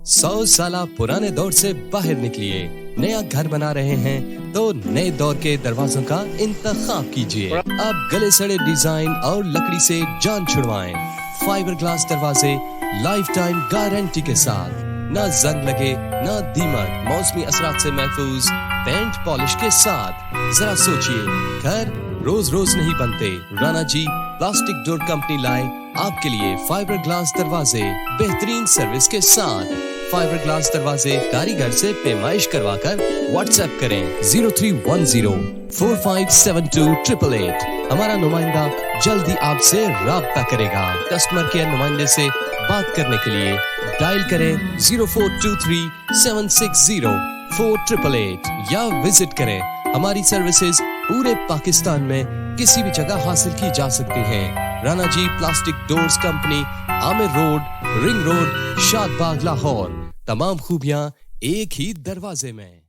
100 साल पुराने दौर से बाहर निकलिए, नया घर बना रहे हैं तो नए दौर के दरवाजों का इंतखाब कीजिए। अब गले सड़े डिजाइन और लकड़ी से जान छुड़वाएं। फाइबर ग्लास दरवाजे लाइफ टाइम गारंटी के साथ, ना जंग लगे ना दीमक, मौसमी असरात से महफूज पेंट पॉलिश के साथ। जरा सोचिए, घर रोज रोज नहीं बनते। Rana ji plastic door company लाए आपके लिए फाइबर ग्लास दरवाजे बेहतरीन सर्विस के साथ। फाइबर ग्लास दरवाजे कारीगर से पेमाइश करवाकर व्हाट्सएप करें 0310457288। हमारा नुमाइंदा जल्दी आपसे राब्ता करेगा। कस्टमर केयर नुमाइंदे से बात करने के लिए डायल करें 0423760488 या विजिट करें। हमारी सर्विसेज पूरे पाकिस्तान में किसी भी जगह हासिल की जा सकती हैं। Rana ji plastic doors company, Aamir road, ring road, Shadbagh, Lahore. तमाम खूबियां एक ही दरवाजे में।